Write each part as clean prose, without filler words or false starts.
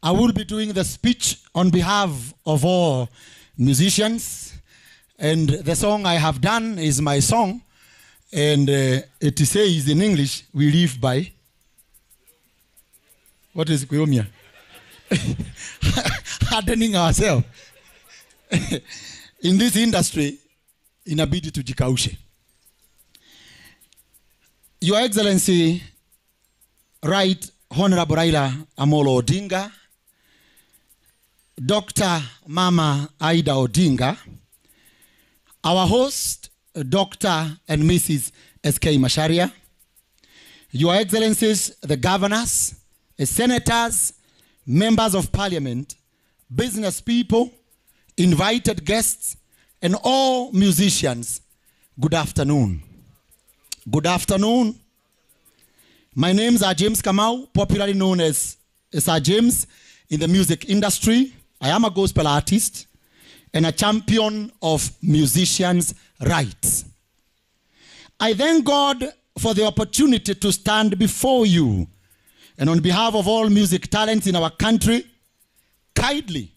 I will be doing the speech on behalf of all musicians. And the song I have done is my song. And it says in English, we live by. What is Kuyomia? Hardening ourselves. In this industry, inabidi tujikaushe. Your Excellency, Right Honorable Raila Amolo Odinga, Dr. Mama Aida Odinga, our host, Dr. and Mrs. S.K. Macharia, Your Excellencies, the governors, senators, members of parliament, business people, invited guests, and all musicians, good afternoon. Good afternoon. My names are James Kamau, popularly known as Sir James in the music industry. I am a gospel artist and a champion of musicians' rights. I thank God for the opportunity to stand before you and on behalf of all music talents in our country, kindly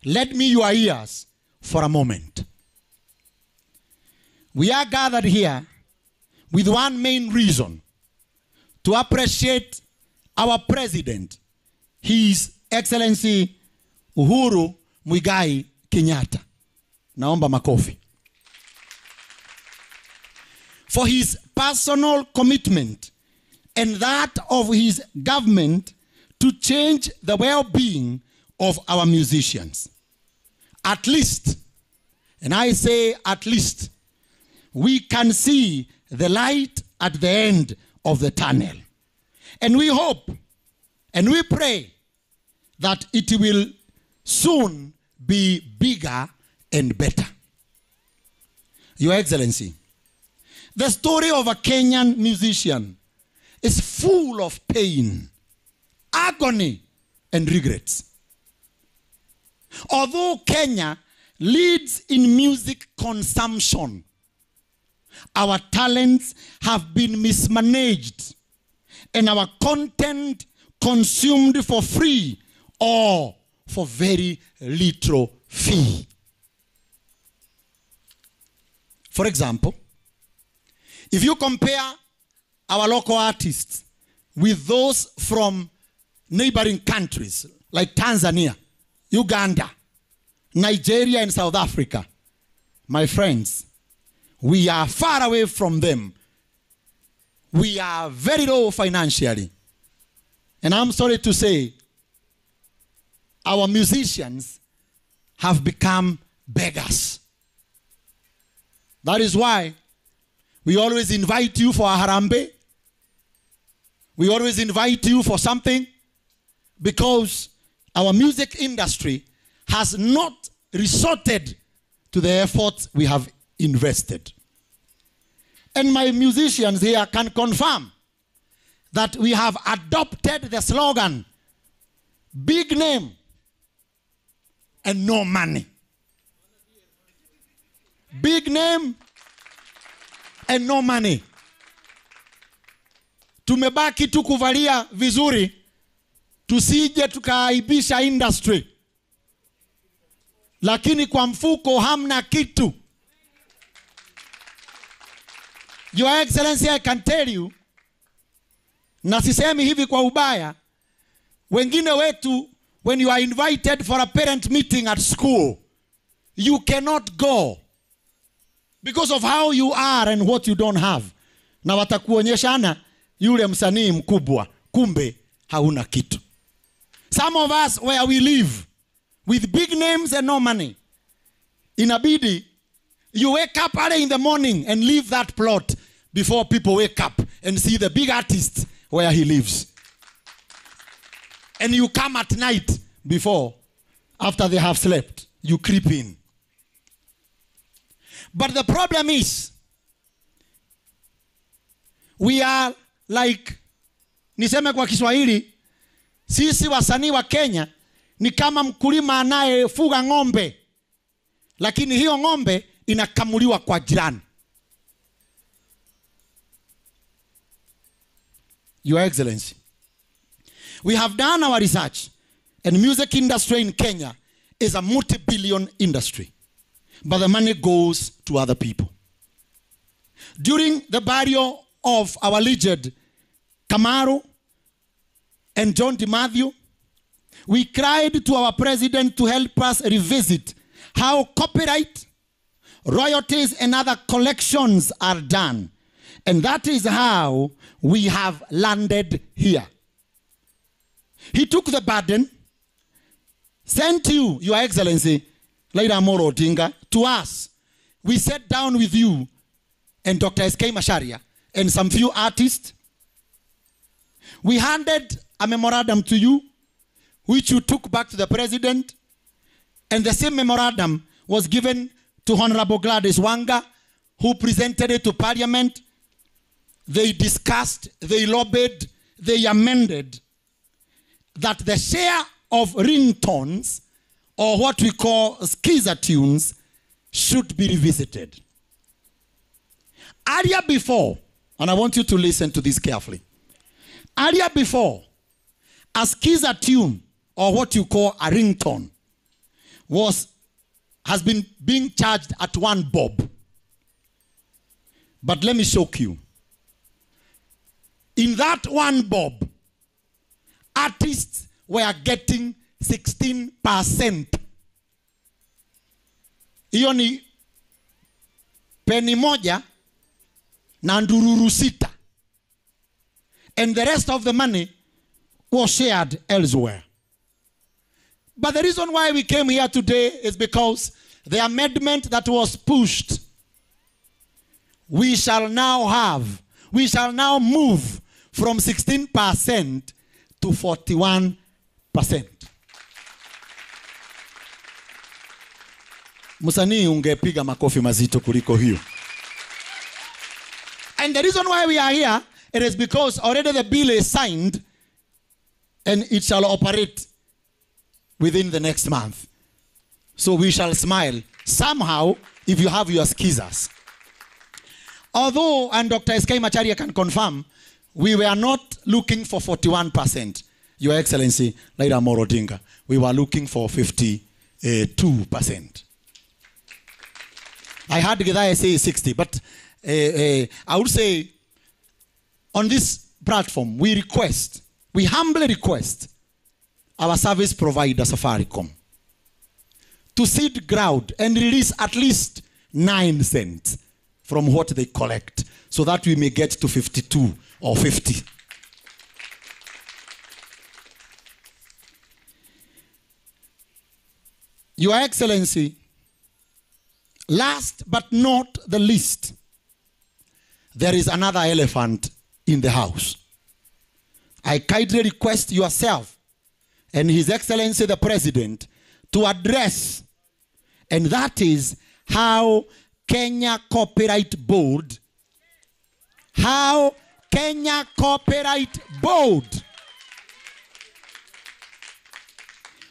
lend me your ears for a moment. We are gathered here with one main reason: to appreciate our president, His Excellency Uhuru Muigai Kenyatta. Naomba makofi. For his personal commitment and that of his government to change the well-being of our musicians. At least, and I say at least, we can see the light at the end of the tunnel. And we hope and we pray that it will soon be bigger and better. Your Excellency, the story of a Kenyan musician is full of pain, agony, and regrets. Although Kenya leads in music consumption, our talents have been mismanaged and our content consumed for free or for very little fee. For example, if you compare our local artists with those from neighboring countries like Tanzania, Uganda, Nigeria, and South Africa, my friends, we are far away from them. We are very low financially. And I'm sorry to say, our musicians have become beggars. That is why we always invite you for a harambe. We always invite you for something, because our music industry has not resorted to the efforts we have invested. And my musicians here can confirm that we have adopted the slogan, big name and no money. Big name and no money. Tumebaki tu kuvalia vizuri, tusije tukaaibisha industry. Lakini kwa mfuko hamna kitu. Your Excellency, I can tell you, na sisemi hivi kwa ubaya, wengine wetu, when you are invited for a parent meeting at school, you cannot go because of how you are and what you don't have. Na watakuonyeshana yule msanii mkubwa, kumbe hauna kitu. Some of us, where we live with big names and no money, inabidi you wake up early in the morning and leave that plot before people wake up and see the big artist where he lives. And you come at night before, after they have slept, you creep in. But the problem is, we are like, niseme kwa Kiswahili, sisi wasanii wa Kenya ni kama mkulima anayefuga ng'ombe, lakini hiyo ng'ombe inakamuliwa kwa jirani. Your Excellency, we have done our research And music industry in Kenya is a multi-billion industry. But the money goes to other people. During the burial of our legend, Kamaru and John DiMaggio, we cried to our president to help us revisit how copyright, royalties, and other collections are done. And that is how we have landed here. He took the burden, sent you, Your Excellency, Laila Amolo Odinga, to us. We sat down with you and Dr. S.K. Macharia and some few artists. We handed a memorandum to you, which you took back to the president. And the same memorandum was given to Honorable Gladys Wanga, who presented it to Parliament. They discussed, they lobbied, they amended that the share of ringtones, or what we call skiza tunes, should be revisited. Earlier before, and I want you to listen to this carefully. Earlier before, a skiza tune, or what you call a ringtone, has been being charged at 1 bob. But let me shock you. In that 1 bob, artists were getting 16%. Hiyo ni penny moja na ndururu sita. And the rest of the money was shared elsewhere. But the reason why we came here today is because the amendment that was pushed, we shall now move from 16% to 41%. Musanii ungepiga makofi mazito kuliko hiyo. And the reason why we are here, it is because already the bill is signed and it shall operate within the next month. So we shall smile somehow if you have your skizas. Although, and Dr. S.K. Macharia can confirm, we were not looking for 41%, Your Excellency, Laila Amolo Odinga. We were looking for 52%. I heard Githaya say 60, but I would say on this platform, we humbly request our service provider, Safaricom, to seed ground and release at least 9 cents from what they collect so that we may get to 52 or 50. Your Excellency, last but not the least, there is another elephant in the house. I kindly request yourself and His Excellency the President to address, and that is how Kenya Copyright Board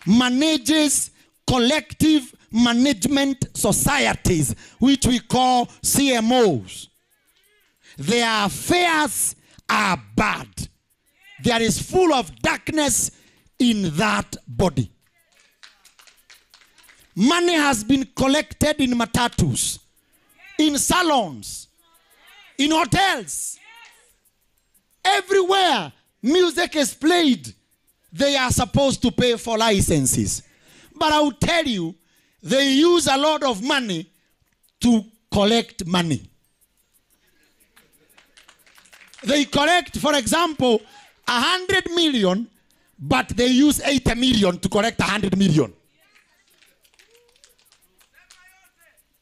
manages collective management societies, which we call CMOs. Their affairs are bad. There is full of darkness in that body. Money has been collected in matatus, in salons, in hotels. Everywhere music is played, they are supposed to pay for licenses. But I will tell you, they use a lot of money to collect money. They collect, for example, 100 million, but they use 80 million to collect 100 million.